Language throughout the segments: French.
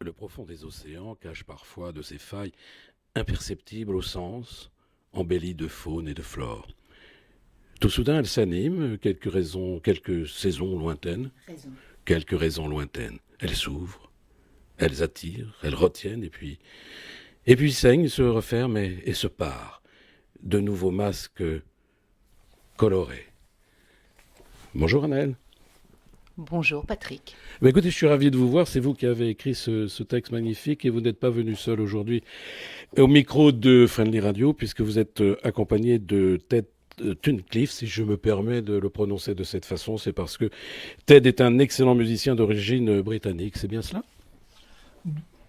Le profond des océans cache parfois de ses failles imperceptibles au sens, embellies de faune et de flore. Tout soudain, elle s'anime, quelques saisons lointaines, quelques raisons lointaines. Elles s'ouvrent, elles attirent, elles retiennent, et puis saignent, se referment et se parent. De nouveaux masques colorés. Bonjour Anaëlle. Bonjour Patrick. Écoutez, je suis ravi de vous voir. C'est vous qui avez écrit ce texte magnifique et vous n'êtes pas venu seul aujourd'hui au micro de Friendly Radio puisque vous êtes accompagné de Ted Tunnicliffe, si je me permets de le prononcer de cette façon. C'est parce que Ted est un excellent musicien d'origine britannique. C'est bien cela ?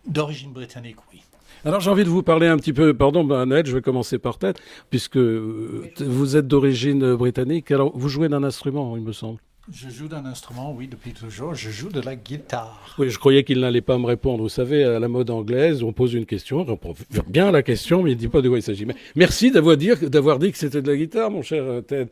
D'origine britannique, oui. Alors j'ai envie de vous parler un petit peu, pardon Anaëlle, je vais commencer par Ted, puisque vous êtes d'origine britannique. Alors vous jouez d'un instrument, il me semble. Je joue d'un instrument, oui, depuis toujours. Je joue de la guitare. Oui, je croyais qu'il n'allait pas me répondre. Vous savez, à la mode anglaise, on pose une question, on répond bien à la question, mais il ne dit pas de quoi il s'agit. Mais merci d'avoir dit que c'était de la guitare, mon cher Ted.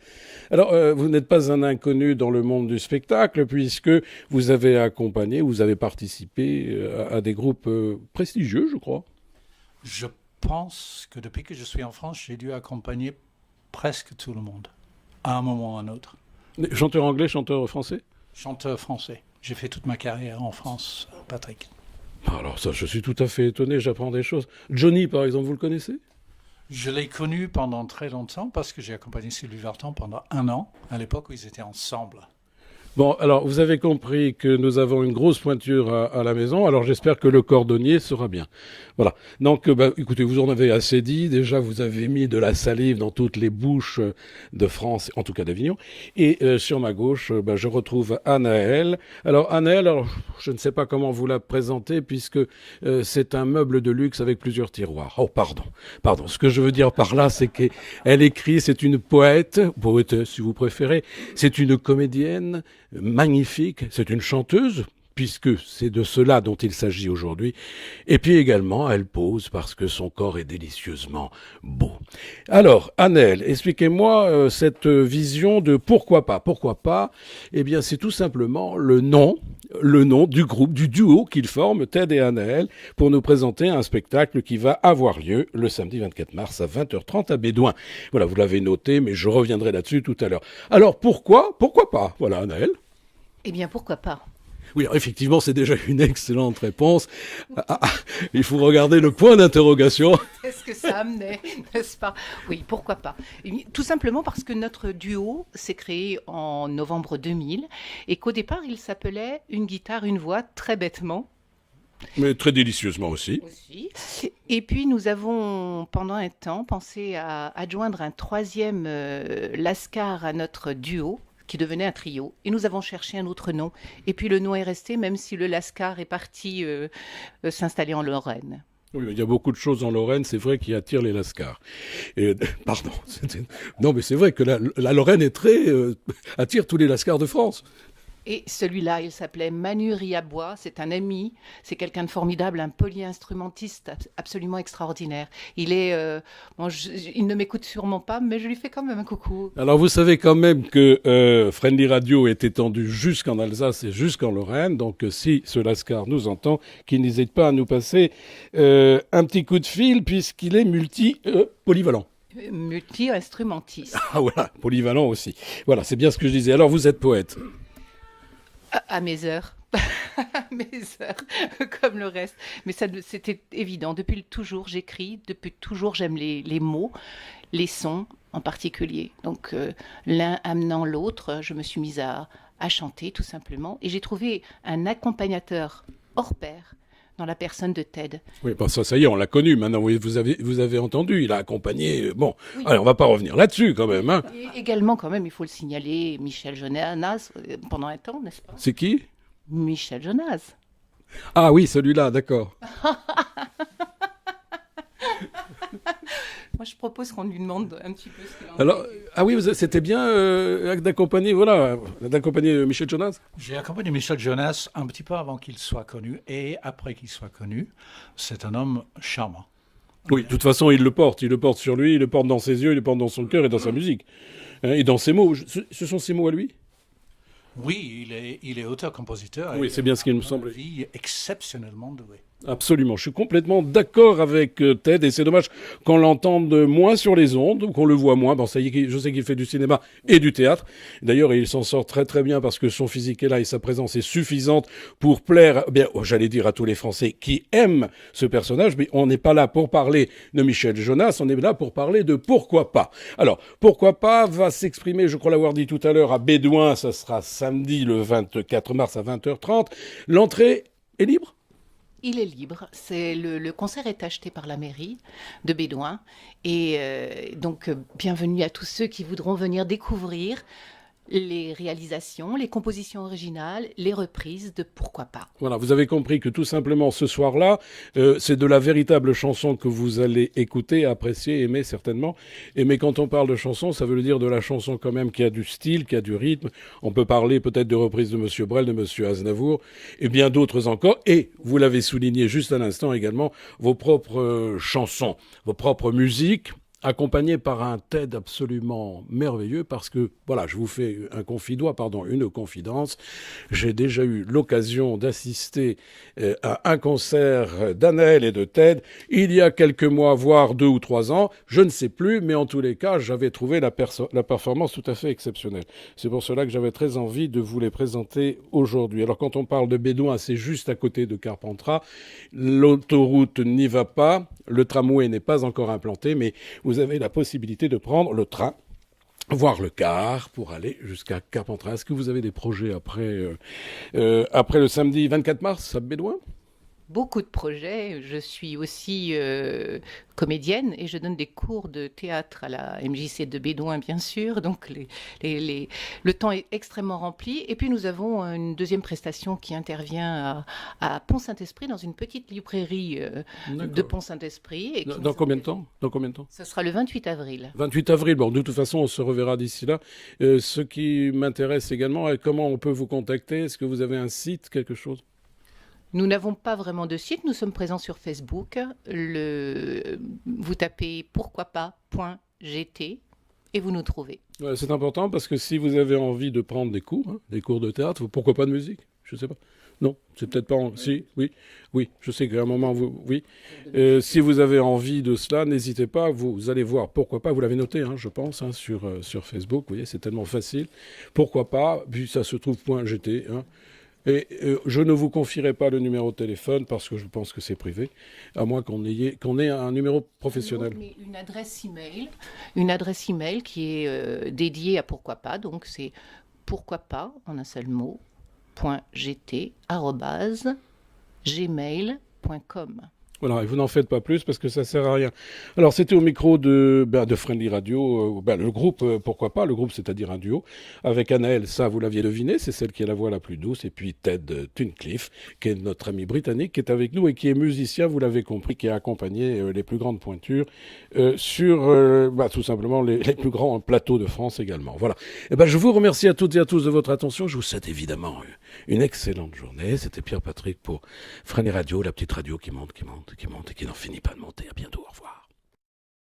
Alors, vous n'êtes pas un inconnu dans le monde du spectacle, puisque vous avez accompagné, vous avez participé à des groupes prestigieux, je crois. Je pense que depuis que je suis en France, j'ai dû accompagner presque tout le monde, à un moment ou à un autre. Chanteur anglais, chanteur français ? Chanteur français. J'ai fait toute ma carrière en France, Patrick. Alors ça, je suis tout à fait étonné, j'apprends des choses. Johnny, par exemple, vous le connaissez ? Je l'ai connu pendant très longtemps parce que j'ai accompagné Sylvie Vartan pendant 1 an, à l'époque où ils étaient ensemble. Bon, alors vous avez compris que nous avons une grosse pointure à la maison, alors j'espère que le cordonnier sera bien. Voilà. Donc, écoutez, vous en avez assez dit. Déjà, vous avez mis de la salive dans toutes les bouches de France, en tout cas d'Avignon. Et sur ma gauche, je retrouve Anaëlle. Alors, Anaëlle, je ne sais pas comment vous la présenter, puisque c'est un meuble de luxe avec plusieurs tiroirs. Oh, pardon. Ce que je veux dire par là, c'est qu'elle écrit, c'est une poétesse si vous préférez, c'est une comédienne, magnifique, c'est une chanteuse, puisque c'est de cela dont il s'agit aujourd'hui. Et puis également, elle pose parce que son corps est délicieusement beau. Alors, Anaëlle, expliquez-moi cette vision de pourquoi pas. Pourquoi pas ? Eh bien, c'est tout simplement le nom du groupe, du duo qu'ils forment, Ted et Anaëlle, pour nous présenter un spectacle qui va avoir lieu le samedi 24 mars à 20h30 à Bédouin. Voilà, vous l'avez noté, mais je reviendrai là-dessus tout à l'heure. Alors, pourquoi pas ? Voilà, Anaëlle. Eh bien, pourquoi pas ? Oui, alors, effectivement, c'est déjà une excellente réponse. Il faut regarder le point d'interrogation. Qu'est-ce que ça amenait, n'est-ce pas ? Oui, pourquoi pas ? Tout simplement parce que notre duo s'est créé en novembre 2000 et qu'au départ, il s'appelait Une guitare, une voix, très bêtement. Mais très délicieusement aussi. Et puis, nous avons, pendant un temps, pensé à adjoindre un troisième lascar à notre duo, qui devenait un trio. Et nous avons cherché un autre nom. Et puis le nom est resté, même si le lascar est parti s'installer en Lorraine. Oui, il y a beaucoup de choses en Lorraine, c'est vrai, qui attirent les lascars. Et, pardon. Non, mais c'est vrai que la Lorraine est attire tous les lascars de France. Et celui-là, il s'appelait Manu Riabois, c'est un ami, c'est quelqu'un de formidable, un polyinstrumentiste absolument extraordinaire. Il ne m'écoute sûrement pas, mais je lui fais quand même un coucou. Alors vous savez quand même que Friendly Radio est étendu jusqu'en Alsace et jusqu'en Lorraine, donc si ce lascar nous entend, qu'il n'hésite pas à nous passer un petit coup de fil, puisqu'il est polyvalent. Multi-instrumentiste. Ah voilà, polyvalent aussi. Voilà, c'est bien ce que je disais. Alors vous êtes poète. À mes heures. À mes heures, comme le reste. Mais ça, c'était évident. Depuis toujours, j'écris. Depuis toujours, j'aime les mots, les sons en particulier. Donc, l'un amenant l'autre, je me suis mise à chanter, tout simplement. Et j'ai trouvé un accompagnateur hors pair dans la personne de Ted. Oui, bon, ça y est, on l'a connu. Maintenant, vous avez entendu, il a accompagné. Bon, oui. Allez, on va pas revenir là-dessus quand même. Hein. Et également, quand même, il faut le signaler, Michel Jonas, pendant un temps, n'est-ce pas ? C'est qui ? Michel Jonas. Ah oui, celui-là, d'accord. Moi, je propose qu'on lui demande un petit peu ce qu'il en Alors, est. ah oui, c'était bien d'accompagner Michel Jonas. J'ai accompagné Michel Jonas un petit peu avant qu'il soit connu et après qu'il soit connu. C'est un homme charmant. Oui, de toute façon, il le porte sur lui, il le porte dans ses yeux, il le porte dans son cœur et dans sa musique. Et dans ses mots. Ce sont ses mots à lui ? Oui, il est auteur-compositeur. Oui, c'est bien ce qu'il me semblait. Il est exceptionnellement doué. Absolument, je suis complètement d'accord avec Ted et c'est dommage qu'on l'entende moins sur les ondes, qu'on le voit moins. Bon, ça y est, je sais qu'il fait du cinéma et du théâtre. D'ailleurs, il s'en sort très très bien parce que son physique est là et sa présence est suffisante pour plaire, bien, j'allais dire à tous les Français qui aiment ce personnage, mais on n'est pas là pour parler de Michel Jonas, on est là pour parler de Pourquoi pas. Alors, Pourquoi pas va s'exprimer, je crois l'avoir dit tout à l'heure, à Bédouin, ça sera samedi le 24 mars à 20h30. L'entrée est libre ? Il est libre. Le concert est acheté par la mairie de Bédouin. Et donc, bienvenue à tous ceux qui voudront venir découvrir les réalisations, les compositions originales, les reprises de Pourquoi pas. Voilà, vous avez compris que tout simplement ce soir-là, c'est de la véritable chanson que vous allez écouter, apprécier, aimer certainement. Mais quand on parle de chanson, ça veut dire de la chanson quand même qui a du style, qui a du rythme. On peut parler peut-être de reprises de Monsieur Brel, de Monsieur Aznavour et bien d'autres encore. Et vous l'avez souligné juste à l'instant également, vos propres chansons, vos propres musiques, accompagné par un TED absolument merveilleux parce que, voilà, je vous fais une confidence. J'ai déjà eu l'occasion d'assister à un concert d'Anaël et de TED il y a quelques mois, voire 2 ou 3 ans. Je ne sais plus, mais en tous les cas, j'avais trouvé la performance tout à fait exceptionnelle. C'est pour cela que j'avais très envie de vous les présenter aujourd'hui. Alors, quand on parle de Bédouin, c'est juste à côté de Carpentras. L'autoroute n'y va pas. Le tramway n'est pas encore implanté, mais vous avez la possibilité de prendre le train, voire le car, pour aller jusqu'à Carpentras. Est-ce que vous avez des projets après le samedi 24 mars à Bédouin ? Beaucoup de projets. Je suis aussi comédienne et je donne des cours de théâtre à la MJC de Bédouin, bien sûr. Donc, le temps est extrêmement rempli. Et puis, nous avons une deuxième prestation qui intervient à Pont-Saint-Esprit, dans une petite librairie de Pont-Saint-Esprit. Dans combien de temps ? Ce sera le 28 avril. 28 avril. Bon, de toute façon, on se reverra d'ici là. Ce qui m'intéresse également, comment on peut vous contacter ? Est-ce que vous avez un site, quelque chose ? Nous n'avons pas vraiment de site, nous sommes présents sur Facebook. Vous tapez pourquoipas.gt et vous nous trouvez. Ouais, c'est important parce que si vous avez envie de prendre des cours de théâtre, pourquoi pas de musique ? Je ne sais pas. Non, c'est peut-être pas... Si, oui, je sais qu'à un moment, oui. Si vous avez envie de cela, n'hésitez pas, vous allez voir Pourquoi pas, vous l'avez noté, je pense, sur Facebook, vous voyez, c'est tellement facile. Pourquoi pas, puis ça se trouve .gt, Et je ne vous confierai pas le numéro de téléphone parce que je pense que c'est privé, à moins qu'on ait un numéro professionnel. Mais une adresse email qui est dédiée à Pourquoi pas. Donc c'est pourquoi pas en un seul mot .gt@gmail.com. Voilà, et vous n'en faites pas plus parce que ça sert à rien. Alors, c'était au micro de Friendly Radio, le groupe, pourquoi pas, le groupe, c'est-à-dire un duo, avec Anaël, ça, vous l'aviez deviné, c'est celle qui a la voix la plus douce, et puis Ted Tunnicliffe, qui est notre ami britannique, qui est avec nous et qui est musicien, vous l'avez compris, qui a accompagné les plus grandes pointures sur, tout simplement, les plus grands plateaux de France également. Voilà. Et je vous remercie à toutes et à tous de votre attention. Je vous souhaite évidemment une excellente journée. C'était Pierre Patrick pour Friendly Radio, la petite radio qui monte et qui n'en finit pas de monter. À bientôt, au revoir.